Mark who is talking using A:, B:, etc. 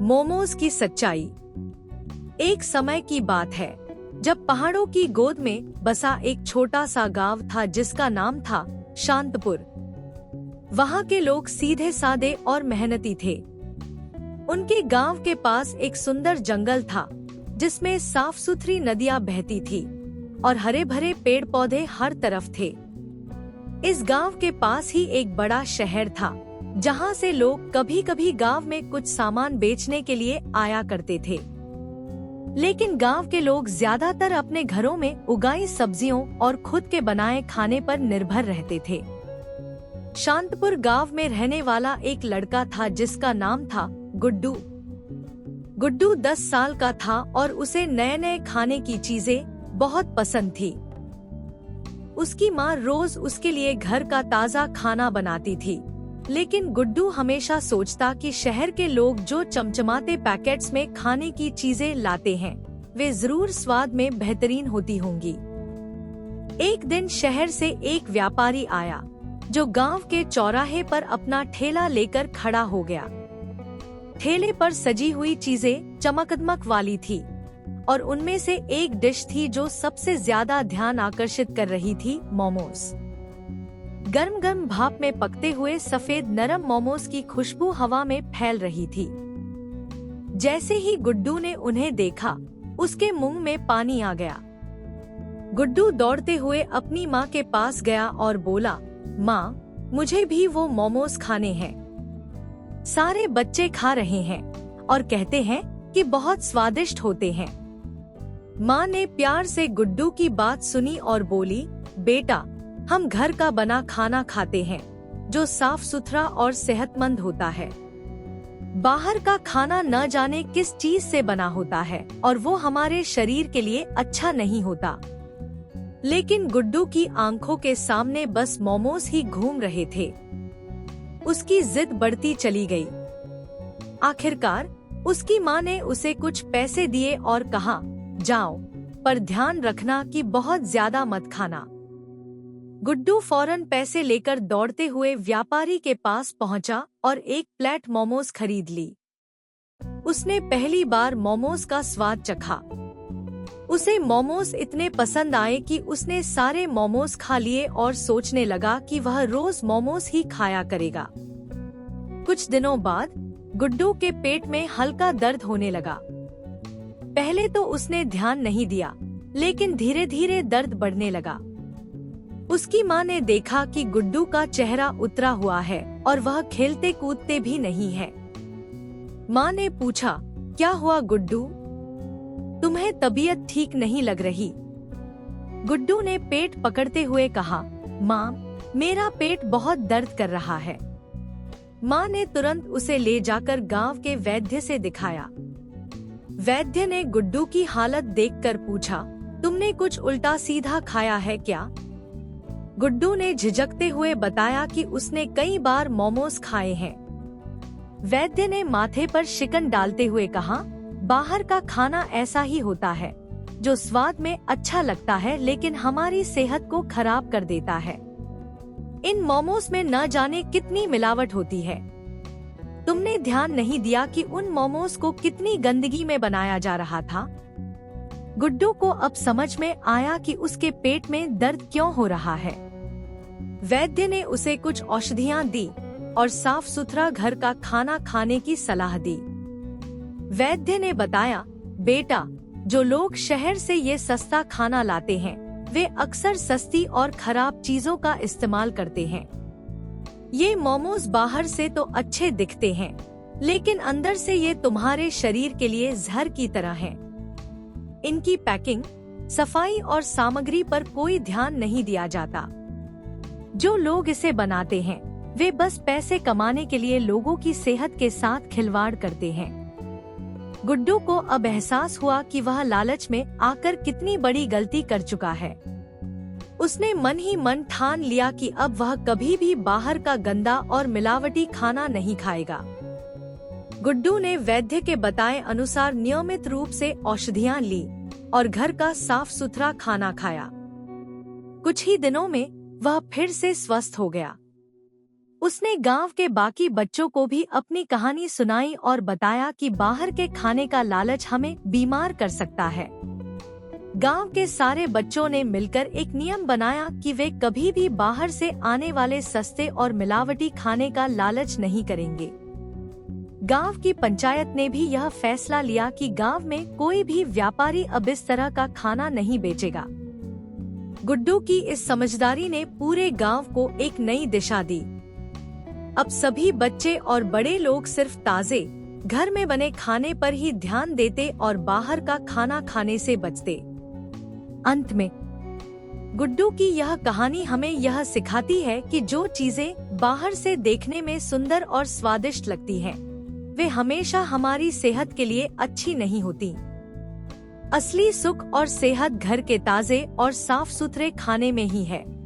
A: मोमोज की सच्चाई। एक समय की बात है जब पहाड़ों की गोद में बसा एक छोटा सा गांव था जिसका नाम था शांतपुर। वहाँ के लोग सीधे सादे और मेहनती थे। उनके गांव के पास एक सुंदर जंगल था जिसमें साफ सुथरी नदियां बहती थी और हरे भरे पेड़ पौधे हर तरफ थे। इस गांव के पास ही एक बड़ा शहर था जहां से लोग कभी कभी गांव में कुछ सामान बेचने के लिए आया करते थे। लेकिन गांव के लोग ज्यादातर अपने घरों में उगाई सब्जियों और खुद के बनाए खाने पर निर्भर रहते थे। शांतपुर गांव में रहने वाला एक लड़का था जिसका नाम था गुड्डू। गुड्डू 10 साल का था और उसे नए नए खाने की चीजें बहुत पसंद थी। उसकी माँ रोज उसके लिए घर का ताज़ा खाना बनाती थी, लेकिन गुड्डू हमेशा सोचता कि शहर के लोग जो चमचमाते पैकेट्स में खाने की चीजें लाते हैं वे जरूर स्वाद में बेहतरीन होती होंगी। एक दिन शहर से एक व्यापारी आया जो गांव के चौराहे पर अपना ठेला लेकर खड़ा हो गया। ठेले पर सजी हुई चीजें चमकदमक वाली थी और उनमें से एक डिश थी जो सबसे ज्यादा ध्यान आकर्षित कर रही थी, मोमोज। गर्म गर्म भाप में पकते हुए सफेद नरम मोमोज की खुशबू हवा में फैल रही थी। जैसे ही गुड्डू ने उन्हें देखा उसके मुंह में पानी आ गया। गुड्डू दौड़ते हुए अपनी माँ के पास गया और बोला, माँ, मुझे भी वो मोमोज खाने हैं। सारे बच्चे खा रहे हैं और कहते हैं कि बहुत स्वादिष्ट होते हैं। माँ ने प्यार से गुड्डू की बात सुनी और बोली, बेटा, हम घर का बना खाना खाते हैं जो साफ सुथरा और सेहतमंद होता है। बाहर का खाना न जाने किस चीज से बना होता है और वो हमारे शरीर के लिए अच्छा नहीं होता। लेकिन गुड्डू की आंखों के सामने बस मोमोज ही घूम रहे थे। उसकी जिद बढ़ती चली गई। आखिरकार उसकी माँ ने उसे कुछ पैसे दिए और कहा, जाओ, पर ध्यान रखना कि बहुत ज्यादा मत खाना। गुड्डू फौरन पैसे लेकर दौड़ते हुए व्यापारी के पास पहुंचा और एक प्लेट मोमोज खरीद ली। उसने पहली बार मोमोज का स्वाद चखा। उसे मोमोज इतने पसंद आए कि उसने सारे मोमोज खा लिए और सोचने लगा कि वह रोज मोमोज ही खाया करेगा। कुछ दिनों बाद गुड्डू के पेट में हल्का दर्द होने लगा। पहले तो उसने ध्यान नहीं दिया, लेकिन धीरे धीरे दर्द बढ़ने लगा। उसकी माँ ने देखा कि गुड्डू का चेहरा उतरा हुआ है और वह खेलते कूदते भी नहीं है। माँ ने पूछा, क्या हुआ गुड्डू? तुम्हें तबीयत ठीक नहीं लग रही। गुड्डू ने पेट पकड़ते हुए कहा, माँ, मेरा पेट बहुत दर्द कर रहा है। माँ ने तुरंत उसे ले जाकर गांव के वैद्य से दिखाया। वैद्य ने गुड्डू की हालत देखकर पूछा, तुमने कुछ उल्टा सीधा खाया है क्या? गुड्डू ने झिझकते हुए बताया कि उसने कई बार मोमोज खाए हैं। वैद्य ने माथे पर शिकन डालते हुए कहा, बाहर का खाना ऐसा ही होता है जो स्वाद में अच्छा लगता है लेकिन हमारी सेहत को खराब कर देता है। इन मोमोज में न जाने कितनी मिलावट होती है। तुमने ध्यान नहीं दिया कि उन मोमोज को कितनी गंदगी में बनाया जा रहा था। गुड्डू को अब समझ में आया कि उसके पेट में दर्द क्यों हो रहा है। वैद्य ने उसे कुछ औषधियाँ दी और साफ सुथरा घर का खाना खाने की सलाह दी। वैद्य ने बताया, बेटा, जो लोग शहर से ये सस्ता खाना लाते हैं वे अक्सर सस्ती और खराब चीजों का इस्तेमाल करते हैं। ये मोमोज बाहर से तो अच्छे दिखते हैं, लेकिन अंदर से ये तुम्हारे शरीर के लिए जहर की तरह हैं। इनकी पैकिंग, सफाई और सामग्री पर कोई ध्यान नहीं दिया जाता। जो लोग इसे बनाते हैं वे बस पैसे कमाने के लिए लोगों की सेहत के साथ खिलवाड़ करते हैं। गुड्डू को अब एहसास हुआ कि वह लालच में आकर कितनी बड़ी गलती कर चुका है। उसने मन ही मन ठान लिया कि अब वह कभी भी बाहर का गंदा और मिलावटी खाना नहीं खाएगा। गुड्डू ने वैद्य के बताए अनुसार नियमित रूप से औषधियाँ ली और घर का साफ सुथरा खाना खाया। कुछ ही दिनों में वह फिर से स्वस्थ हो गया। उसने गांव के बाकी बच्चों को भी अपनी कहानी सुनाई और बताया कि बाहर के खाने का लालच हमें बीमार कर सकता है। गांव के सारे बच्चों ने मिलकर एक नियम बनाया कि वे कभी भी बाहर से आने वाले सस्ते और मिलावटी खाने का लालच नहीं करेंगे। गांव की पंचायत ने भी यह फैसला लिया कि गांव में कोई भी व्यापारी अब इस तरह का खाना नहीं बेचेगा। गुड्डू की इस समझदारी ने पूरे गांव को एक नई दिशा दी। अब सभी बच्चे और बड़े लोग सिर्फ ताजे घर में बने खाने पर ही ध्यान देते और बाहर का खाना खाने से बचते। अंत में गुड्डू की यह कहानी हमें यह सिखाती है कि जो चीजें बाहर से देखने में सुंदर और स्वादिष्ट लगती हैं, वे हमेशा हमारी सेहत के लिए अच्छी नहीं होती। असली सुख और सेहत घर के ताजे और साफ सुथरे खाने में ही है।